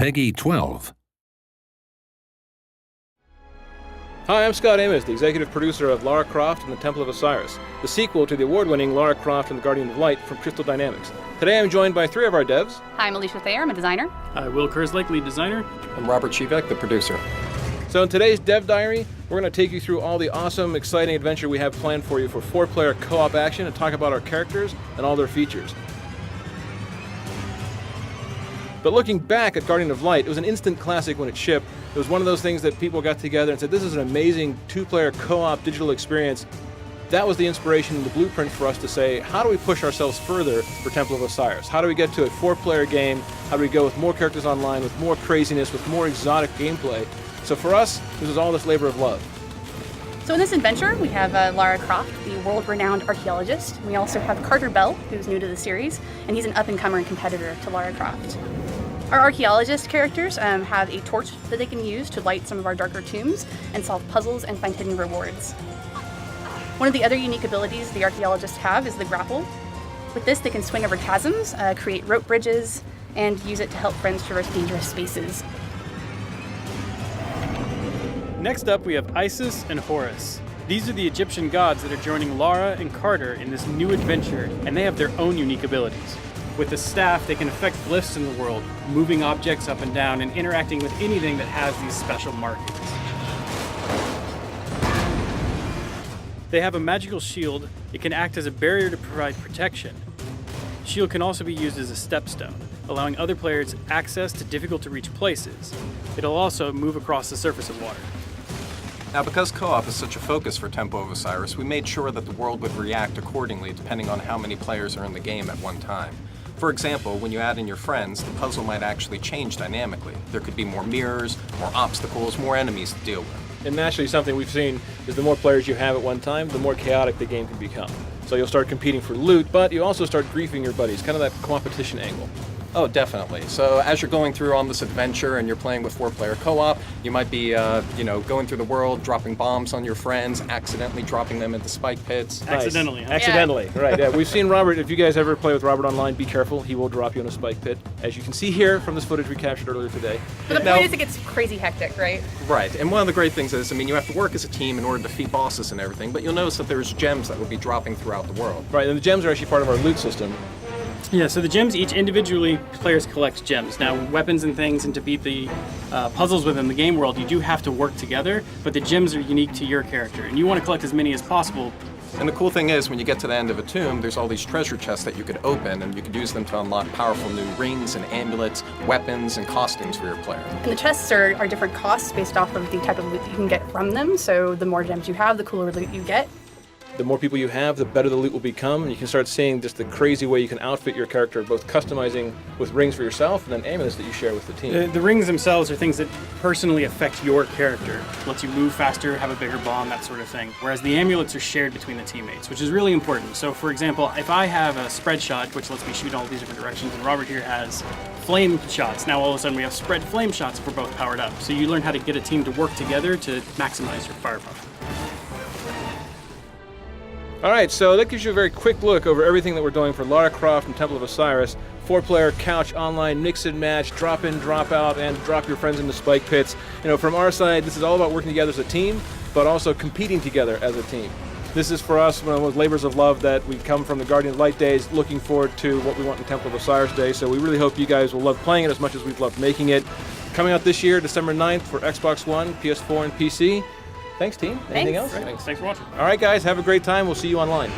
Peggy 12. Hi, I'm Scott Amos, the executive producer of Lara Croft and the Temple of Osiris, the sequel to the award-winning Lara Croft and the Guardian of Light from Crystal Dynamics. Today I'm joined by 3 of our devs. Hi, I'm Alicia Thayer, I'm a designer. Hi, Will Kerslake, lead designer. I'm Robert Chivek, the producer. So in today's Dev Diary, we're going to take you through all the awesome, exciting adventure we have planned for you for 4-player co-op action and talk about our characters and all their features. But looking back at Guardian of Light, it was an instant classic when it shipped. It was one of those things that people got together and said, this is an amazing 2-player co-op digital experience. That was the inspiration and the blueprint for us to say, how do we push ourselves further for Temple of Osiris? How do we get to a 4-player game? How do we go with more characters online, with more craziness, with more exotic gameplay? So for us, this is all this labor of love. So in this adventure, we have Lara Croft, the world-renowned archaeologist. We also have Carter Bell, who's new to the series, and he's an up-and-comer and competitor to Lara Croft. Our archaeologist characters have a torch that they can use to light some of our darker tombs and solve puzzles and find hidden rewards. One of the other unique abilities the archaeologists have is the grapple. With this, they can swing over chasms, create rope bridges, and use it to help friends traverse dangerous spaces. Next up, we have Isis and Horus. These are the Egyptian gods that are joining Lara and Carter in this new adventure, and they have their own unique abilities. With the staff, they can affect glyphs in the world, moving objects up and down and interacting with anything that has these special markings. They have a magical shield. It can act as a barrier to provide protection. The shield can also be used as a stepstone, allowing other players access to difficult-to-reach places. It'll also move across the surface of water. Now, because co-op is such a focus for Temple of Osiris, we made sure that the world would react accordingly depending on how many players are in the game at one time. For example, when you add in your friends, the puzzle might actually change dynamically. There could be more mirrors, more obstacles, more enemies to deal with. And naturally, something we've seen is the more players you have at one time, the more chaotic the game can become. So you'll start competing for loot, but you also start griefing your buddies, kind of that competition angle. Oh, definitely. So as you're going through on this adventure and you're playing with 4-player co-op, you might be, going through the world, dropping bombs on your friends, accidentally dropping them into spike pits. Nice. Accidentally, huh? Accidentally, right. Yeah, we've seen Robert. If you guys ever play with Robert online, be careful. He will drop you in a spike pit, as you can see here from this footage we captured earlier today. But the point is it gets crazy hectic, right? Right, and one of the great things is, you have to work as a team in order to defeat bosses and everything, but you'll notice that there's gems that will be dropping throughout the world. Right, and the gems are actually part of our loot system. Yeah, so the gems, each individually, players collect gems. Now, weapons and things, and to beat the puzzles within the game world, you do have to work together, but the gems are unique to your character, and you want to collect as many as possible. And the cool thing is, when you get to the end of a tomb, there's all these treasure chests that you could open, and you could use them to unlock powerful new rings and amulets, weapons, and costumes for your player. And the chests are different costs based off of the type of loot that you can get from them, so the more gems you have, the cooler loot you get. The more people you have, the better the loot will become, and you can start seeing just the crazy way you can outfit your character, both customizing with rings for yourself and then amulets that you share with the team. The rings themselves are things that personally affect your character. Lets you move faster, have a bigger bomb, that sort of thing. Whereas the amulets are shared between the teammates, which is really important. So for example, if I have a spread shot, which lets me shoot in all these different directions, and Robert here has flame shots, now all of a sudden we have spread flame shots if we're both powered up. So you learn how to get a team to work together to maximize your firepower. All right, so that gives you a very quick look over everything that we're doing for Lara Croft and Temple of Osiris. 4-player couch online, mix and match, drop in, drop out, and drop your friends into spike pits. From our side, this is all about working together as a team, but also competing together as a team. This is for us one of those labors of love that we come from the Guardian of Light days, looking forward to what we want in Temple of Osiris Day. So we really hope you guys will love playing it as much as we've loved making it. Coming out this year, December 9th for Xbox One, PS4, and PC. Thanks, team. Anything else? Thanks for watching. All right, guys, have a great time. We'll see you online.